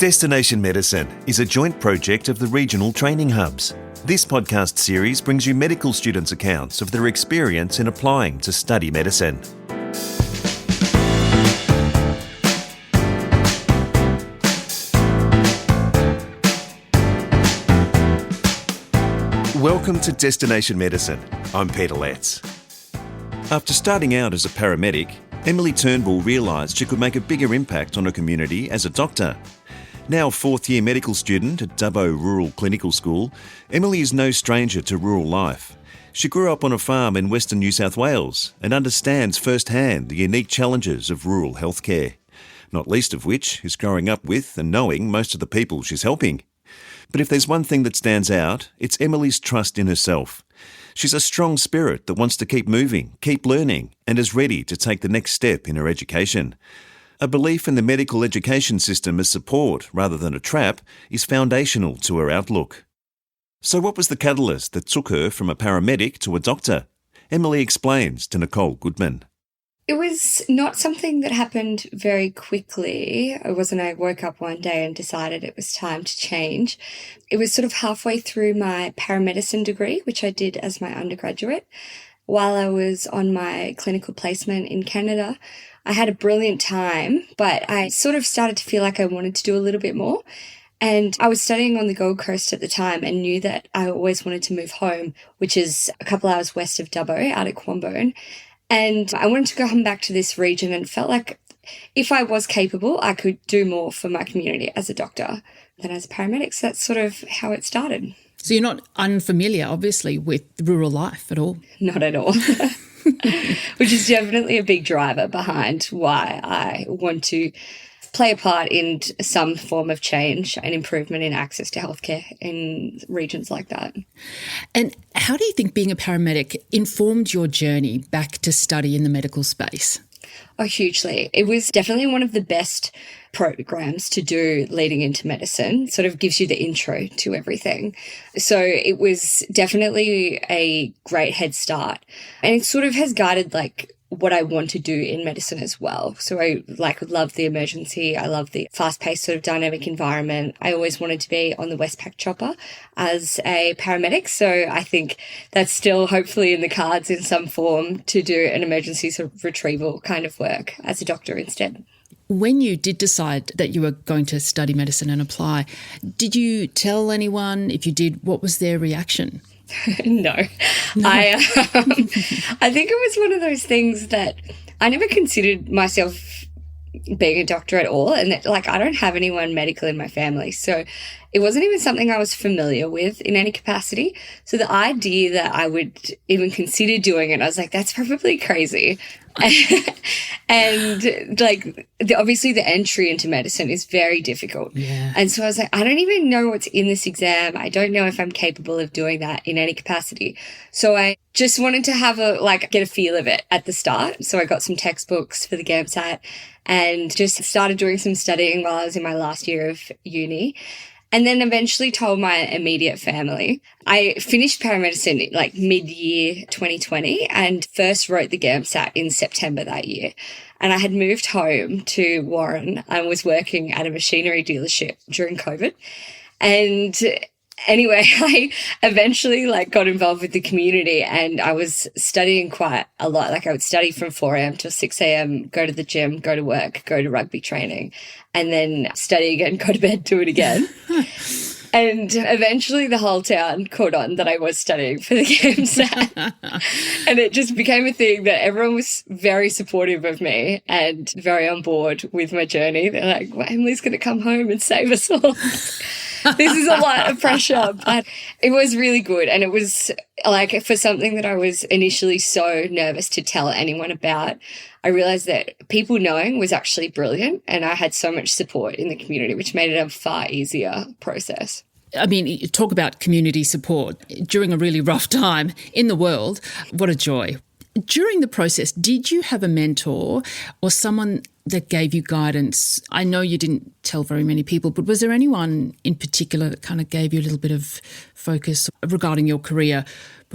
Destination Medicine is a joint project of the regional training hubs. This podcast series brings you medical students' accounts of their experience in applying to study medicine. Welcome to Destination Medicine. I'm Peter Letts. After starting out as a paramedic, Emily Turnbull realised she could make a bigger impact on her community as a doctor. Now fourth-year medical student at Dubbo Rural Clinical School, Emily is no stranger to rural life. She grew up on a farm in Western New South Wales and understands firsthand the unique challenges of rural healthcare, not least of which is growing up with and knowing most of the people she's helping. But if there's one thing that stands out, it's Emily's trust in herself. She's a strong spirit that wants to keep moving, keep learning, and is ready to take the next step in her education. A belief in the medical education system as support rather than a trap is foundational to her outlook. So what was the catalyst that took her from a paramedic to a doctor? Emily explains to Nicole Goodman. It was not something that happened very quickly. It wasn't I woke up one day and decided it was time to change. It was sort of halfway through my paramedicine degree, which I did as my undergraduate. While I was on my clinical placement in Canada, I had a brilliant time, but I sort of started to feel like I wanted to do a little bit more. And I was studying on the Gold Coast at the time and knew that I always wanted to move home, which is a couple hours west of Dubbo, out at Quambone. And I wanted to go home back to this region and felt like if I was capable, I could do more for my community as a doctor than as a paramedic. So that's sort of how it started. So you're not unfamiliar, obviously, with rural life at all? Not at all. Which is definitely a big driver behind why I want to play a part in some form of change and improvement in access to healthcare in regions like that. And how do you think being a paramedic informed your journey back to study in the medical space? Oh, hugely. It was definitely one of the best programs to do leading into medicine. Sort of gives you the intro to everything. So it was definitely a great head start. And it sort of has guided what I want to do in medicine as well. So I love the emergency. I love the fast-paced sort of dynamic environment. I always wanted to be on the Westpac chopper as a paramedic. So I think that's still hopefully in the cards in some form to do an emergency sort of retrieval kind of work as a doctor instead. When you did decide that you were going to study medicine and apply, did you tell anyone? If you did, what was their reaction? No. I think it was one of those things that I never considered myself being a doctor at all, and that, I don't have anyone medical in my family, so it wasn't even something I was familiar with in any capacity. So the idea that I would even consider doing it, I was like, that's probably crazy. And obviously the entry into medicine is very difficult. Yeah. And so I was like, I don't even know what's in this exam. I don't know if I'm capable of doing that in any capacity. So I just wanted to have get a feel of it at the start. So I got some textbooks for the GAMSAT and just started doing some studying while I was in my last year of uni. And then eventually told my immediate family. I finished paramedicine mid-year 2020 and first wrote the GAMSAT in September that year. And I had moved home to Warren and was working at a machinery dealership during COVID. And anyway, I eventually got involved with the community and I was studying quite a lot. I would study from 4 a.m. till 6 a.m., go to the gym, go to work, go to rugby training, and then study again, go to bed, do it again. And eventually the whole town caught on that I was studying for the GAMSAT. And it just became a thing that everyone was very supportive of me and very on board with my journey. They're like, well, Emily's going to come home and save us all. This is a lot of pressure, but it was really good. And it was for something that I was initially so nervous to tell anyone about, I realized that people knowing was actually brilliant and I had so much support in the community, which made it a far easier process. I mean, you talk about community support during a really rough time in the world. What a joy. During the process, did you have a mentor or someone that gave you guidance? I know you didn't tell very many people, but was there anyone in particular that kind of gave you a little bit of focus regarding your career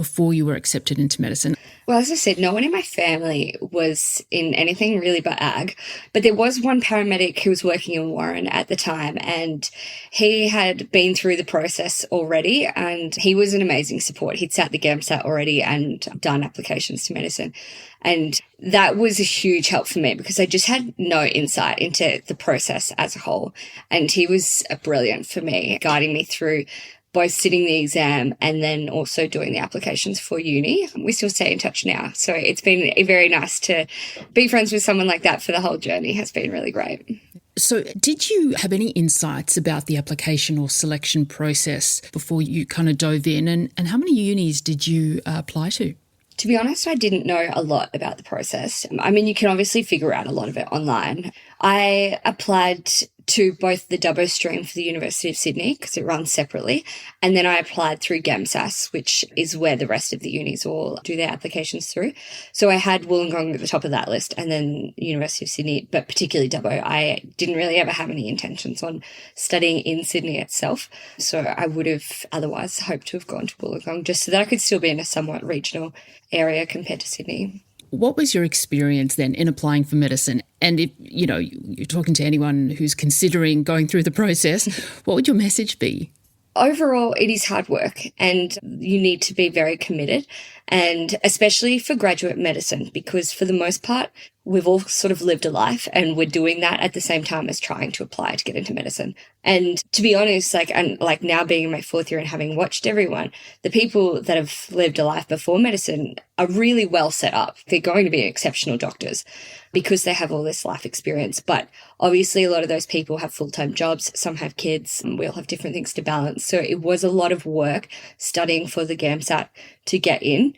before you were accepted into medicine? Well, as I said, no one in my family was in anything really but ag. But there was one paramedic who was working in Warren at the time, and he had been through the process already, and he was an amazing support. He'd sat the GAMSAT already and done applications to medicine. And that was a huge help for me because I just had no insight into the process as a whole. And he was brilliant for me, guiding me through both sitting the exam and then also doing the applications for uni. We still stay in touch now. So it's been very nice to be friends with someone like that for the whole journey. It has been really great. So did you have any insights about the application or selection process before you kind of dove in? And how many unis did you apply to? To be honest, I didn't know a lot about the process. I mean, you can obviously figure out a lot of it online. I applied to both the Dubbo stream for the University of Sydney because it runs separately, and then I applied through GAMSAS, which is where the rest of the unis all do their applications through. So I had Wollongong at the top of that list and then University of Sydney, but particularly Dubbo. I didn't really ever have any intentions on studying in Sydney itself, so I would have otherwise hoped to have gone to Wollongong just so that I could still be in a somewhat regional area compared to Sydney. What was your experience then in applying for medicine? And if, you're talking to anyone who's considering going through the process, what would your message be? Overall, it is hard work and you need to be very committed, and especially for graduate medicine, because for the most part, we've all sort of lived a life and we're doing that at the same time as trying to apply to get into medicine. And to be honest, like now being in my fourth year and having watched everyone, the people that have lived a life before medicine are really well set up. They're going to be exceptional doctors because they have all this life experience. But obviously a lot of those people have full-time jobs. Some have kids. And we all have different things to balance. So it was a lot of work studying for the GAMSAT to get in.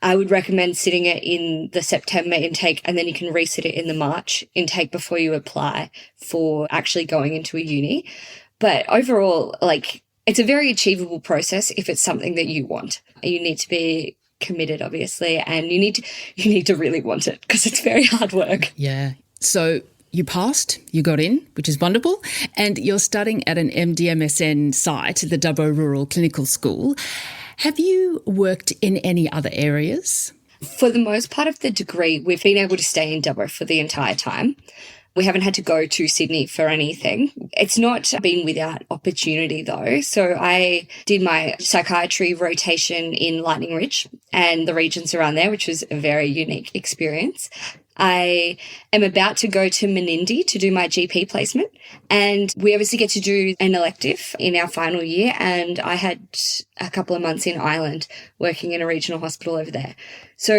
I would recommend sitting it in the September intake, and then you can resit it in the March intake before you apply for actually going into a uni. But overall, it's a very achievable process if it's something that you want. You need to be committed, obviously, and you need to really want it because it's very hard work. Yeah. So you passed, you got in, which is wonderful, and you're studying at an MDMSN site, the Dubbo Rural Clinical School. Have you worked in any other areas? For the most part of the degree, we've been able to stay in Dubbo for the entire time. We haven't had to go to Sydney for anything. It's not been without opportunity though. So I did my psychiatry rotation in Lightning Ridge and the regions around there, which was a very unique experience. I am about to go to Menindee to do my GP placement, and we obviously get to do an elective in our final year, and I had a couple of months in Ireland working in a regional hospital over there. So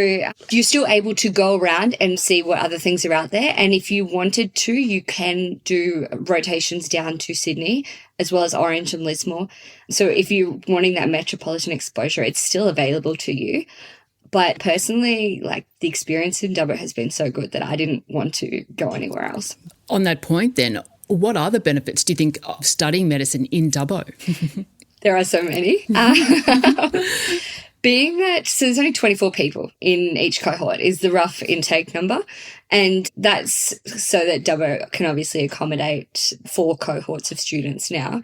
you're still able to go around and see what other things are out there, and if you wanted to, you can do rotations down to Sydney as well as Orange and Lismore. So if you're wanting that metropolitan exposure, it's still available to you. But personally, the experience in Dubbo has been so good that I didn't want to go anywhere else. On that point then, what are the benefits, do you think, of studying medicine in Dubbo? There are so many. Being that, so there's only 24 people in each cohort is the rough intake number. And that's so that Dubbo can obviously accommodate 4 cohorts of students now.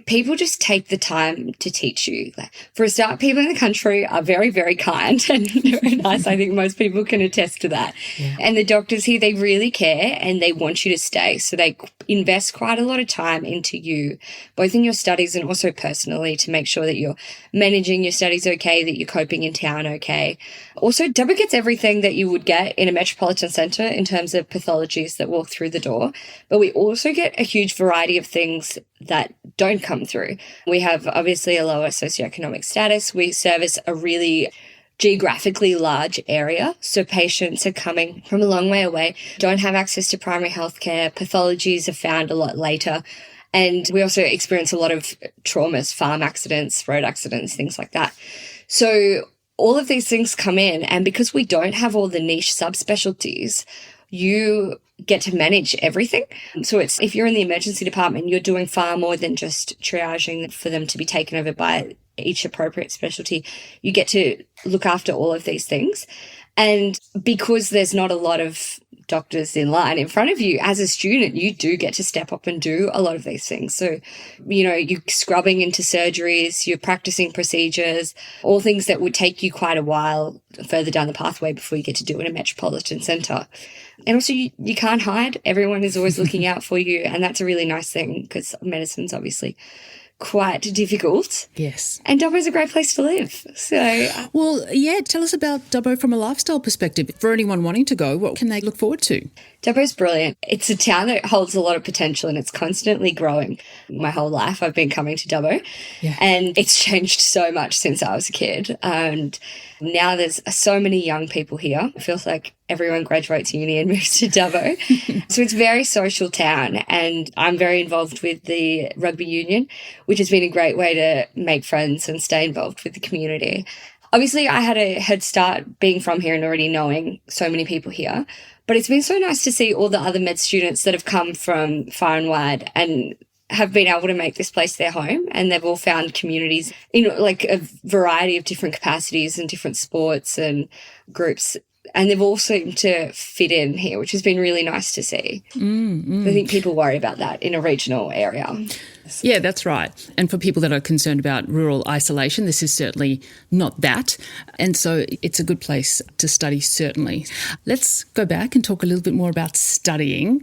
People just take the time to teach you. For a start, people in the country are very, very kind and very nice. I think most people can attest to that. Yeah. And the doctors here, they really care and they want you to stay. So they invest quite a lot of time into you, both in your studies and also personally, to make sure that you're managing your studies okay, that you're coping in town okay. Also, Dubbo gets everything that you would get in a metropolitan centre in terms of pathologies that walk through the door. But we also get a huge variety of things that don't come through. We have obviously a lower socioeconomic status. We service a really geographically large area. So patients are coming from a long way away, don't have access to primary healthcare. Pathologies are found a lot later. And we also experience a lot of traumas, farm accidents, road accidents, things like that. So all of these things come in. And because we don't have all the niche subspecialties, you get to manage everything. So it's, if you're in the emergency department, you're doing far more than just triaging for them to be taken over by each appropriate specialty. You get to look after all of these things. And because there's not a lot of doctors in line in front of you, as a student, you do get to step up and do a lot of these things. So, you're scrubbing into surgeries, you're practicing procedures, all things that would take you quite a while further down the pathway before you get to do it in a metropolitan centre. And also, you can't hide. Everyone is always looking out for you. And that's a really nice thing because medicine's obviously quite difficult. Yes. And Dubbo's a great place to live. So, well, yeah, tell us about Dubbo from a lifestyle perspective. For anyone wanting to go, what can they look forward to? Dubbo's brilliant. It's a town that holds a lot of potential and it's constantly growing. My whole life I've been coming to Dubbo, and it's changed so much since I was a kid. And now there's so many young people here. It feels like everyone graduates uni and moves to Dubbo. So it's a very social town, and I'm very involved with the rugby union, which has been a great way to make friends and stay involved with the community. Obviously, I had a head start being from here and already knowing so many people here. But it's been so nice to see all the other med students that have come from far and wide and have been able to make this place their home, and they've all found communities in like a variety of different capacities and different sports and groups. And they've all seemed to fit in here, which has been really nice to see. I think people worry about that in a regional area. Yeah, that's right. And for people that are concerned about rural isolation, this is certainly not that. And so it's a good place to study, certainly. Let's go back and talk a little bit more about studying.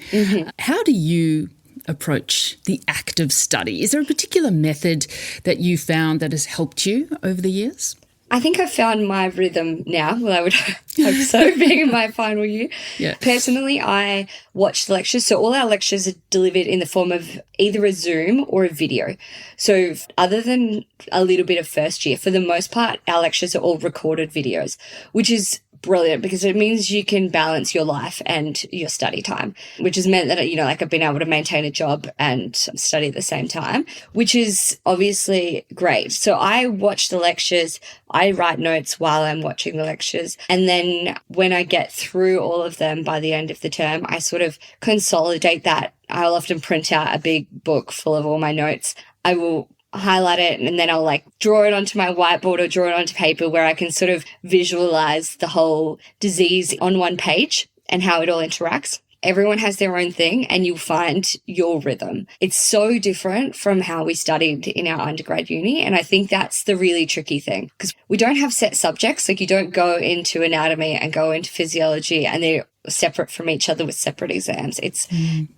How do you approach the act of study? Is there a particular method that you found that has helped you over the years? I think I've found my rhythm now. Well, I would hope so, being in my final year. Yeah. Personally, I watch the lectures. So all our lectures are delivered in the form of either a Zoom or a video. So other than a little bit of first year, for the most part, our lectures are all recorded videos, which is brilliant because it means you can balance your life and your study time, which has meant that, I've been able to maintain a job and study at the same time, which is obviously great. So I watch the lectures, I write notes while I'm watching the lectures. And then when I get through all of them by the end of the term, I sort of consolidate that. I'll often print out a big book full of all my notes. I will highlight it and then I'll draw it onto my whiteboard or draw it onto paper where I can sort of visualize the whole disease on one page and how it all interacts. Everyone has their own thing and you'll find your rhythm. It's so different from how we studied in our undergrad uni. And I think that's the really tricky thing because we don't have set subjects. You don't go into anatomy and go into physiology and they're separate from each other with separate exams. It's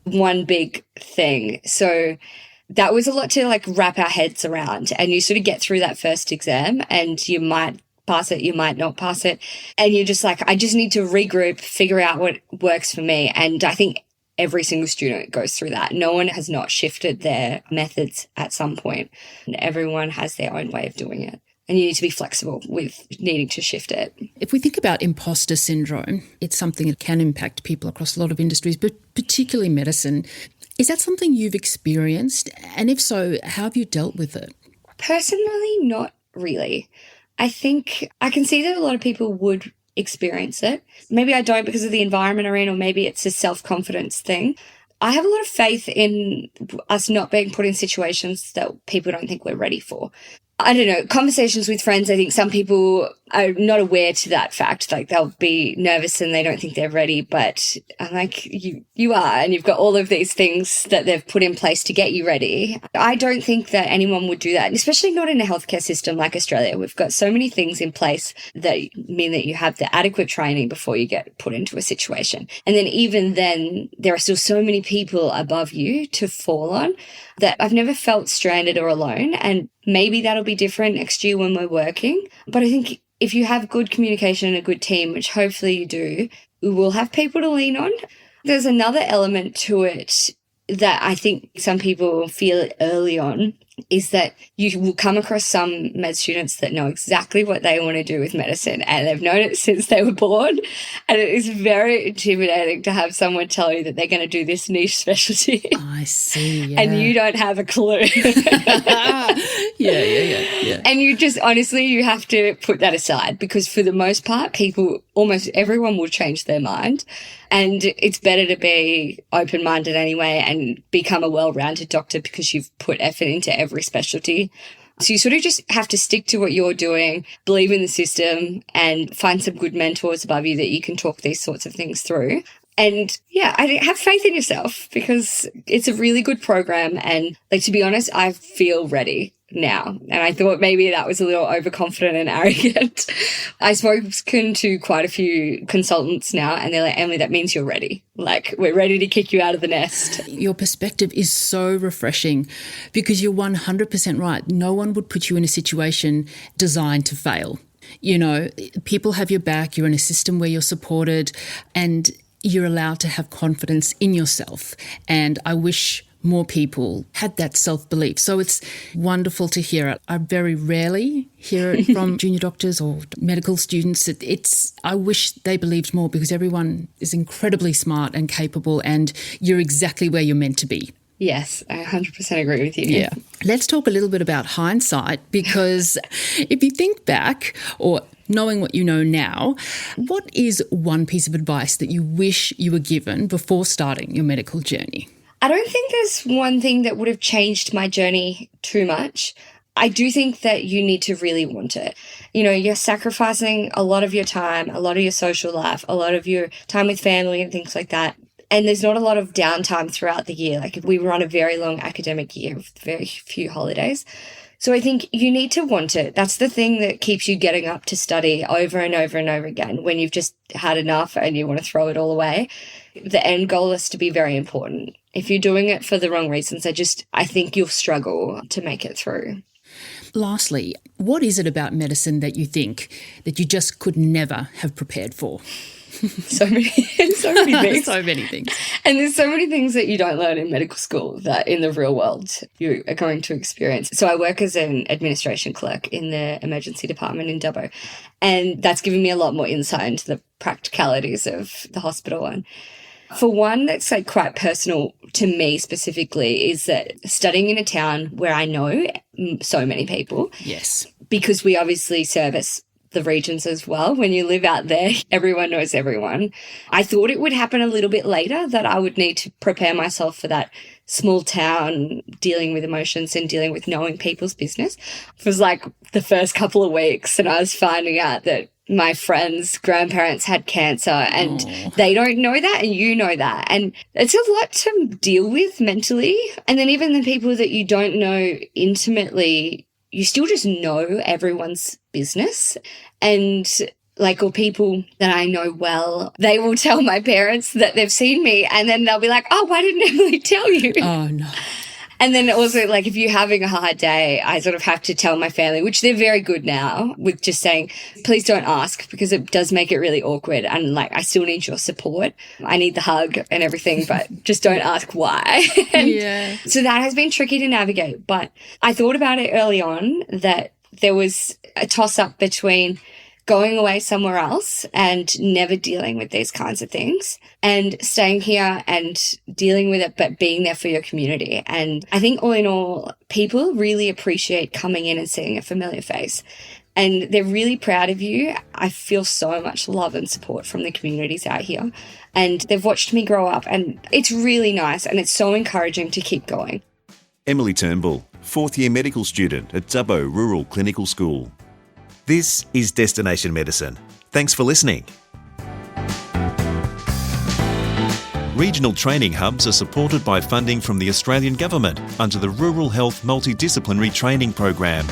one big thing. So that was a lot to wrap our heads around, and you sort of get through that first exam and you might pass it, you might not pass it. And you're just I just need to regroup, figure out what works for me. And I think every single student goes through that. No one has not shifted their methods at some point. And everyone has their own way of doing it. And you need to be flexible with needing to shift it. If we think about imposter syndrome, it's something that can impact people across a lot of industries, but particularly medicine. Is that something you've experienced? And if so, how have you dealt with it? Personally, not really. I think I can see that a lot of people would experience it. Maybe I don't because of the environment I'm in, or maybe it's a self-confidence thing. I have a lot of faith in us not being put in situations that people don't think we're ready for. I don't know, conversations with friends, I think some people are not aware to that fact. They'll be nervous and they don't think they're ready, but I'm you are, and you've got all of these things that they've put in place to get you ready. I don't think that anyone would do that, especially not in a healthcare system like Australia. We've got so many things in place that mean that you have the adequate training before you get put into a situation. And then even then, there are still so many people above you to fall on that I've never felt stranded or alone. And maybe that'll be different next year when we're working. But I think if you have good communication and a good team, which hopefully you do, we will have people to lean on. There's another element to it that I think some people feel early on is that you will come across some med students that know exactly what they want to do with medicine and they've known it since they were born. And it is very intimidating to have someone tell you that they're going to do this niche specialty. I see, yeah. And you don't have a clue. Yeah. And you just, honestly, you have to put that aside because for the most part, almost everyone will change their mind. And it's better to be open-minded anyway and become a well-rounded doctor because you've put effort into every specialty So you sort of just have to stick to what you're doing, believe in the system, and find some good mentors above you that you can talk these sorts of things through. And yeah, I have faith in yourself because it's a really good program. And to be honest, I feel ready now. And I thought maybe that was a little overconfident and arrogant. I've spoken to quite a few consultants now and they're like, Emily, that means you're ready. We're ready to kick you out of the nest. Your perspective is so refreshing because you're 100% right. No one would put you in a situation designed to fail. People have your back. You're in a system where you're supported and you're allowed to have confidence in yourself. And I wish more people had that self-belief. So it's wonderful to hear it. I very rarely hear it from junior doctors or medical students. I wish they believed more because everyone is incredibly smart and capable and you're exactly where you're meant to be. Yes, I 100% agree with you. Yeah. Let's talk a little bit about hindsight because if you think back or knowing what you know now, what is one piece of advice that you wish you were given before starting your medical journey? I don't think there's one thing that would have changed my journey too much. I do think that you need to really want it. You're sacrificing a lot of your time, a lot of your social life, a lot of your time with family and things like that. And there's not a lot of downtime throughout the year. We run a very long academic year with very few holidays. So I think you need to want it. That's the thing that keeps you getting up to study over and over and over again when you've just had enough and you want to throw it all away. The end goal is to be very important. If you're doing it for the wrong reasons, I think you'll struggle to make it through. Lastly, what is it about medicine that you think that you just could never have prepared for? So many things. So many things. And there's so many things that you don't learn in medical school that in the real world you are going to experience. So I work as an administration clerk in the emergency department in Dubbo, and that's given me a lot more insight into the practicalities of the hospital. And for one, that's quite personal to me specifically is that studying in a town where I know so many people. Yes. Because we obviously service the regions as well. When you live out there, everyone knows everyone. I thought it would happen a little bit later, that I would need to prepare myself for that small town, dealing with emotions and dealing with knowing people's business. It was the first couple of weeks and I was finding out that my friends' grandparents had cancer and they don't know that and you know that. And it's a lot to deal with mentally. And then even the people that you don't know intimately, you still just know everyone's business. And or people that I know well, they will tell my parents that they've seen me and then they'll be like, oh, why didn't Emily tell you? Oh, no. And then also, if you're having a hard day, I sort of have to tell my family, which they're very good now with just saying, please don't ask because it does make it really awkward. And I still need your support. I need the hug and everything, but just don't ask why. Yeah. So that has been tricky to navigate. But I thought about it early on that there was a toss up between going away somewhere else and never dealing with these kinds of things and staying here and dealing with it, but being there for your community. And I think all in all, people really appreciate coming in and seeing a familiar face and they're really proud of you. I feel so much love and support from the communities out here and they've watched me grow up and it's really nice and it's so encouraging to keep going. Emily Turnbull, fourth-year medical student at Dubbo Rural Clinical School. This is Destination Medicine. Thanks for listening. Regional training hubs are supported by funding from the Australian Government under the Rural Health Multidisciplinary Training Program.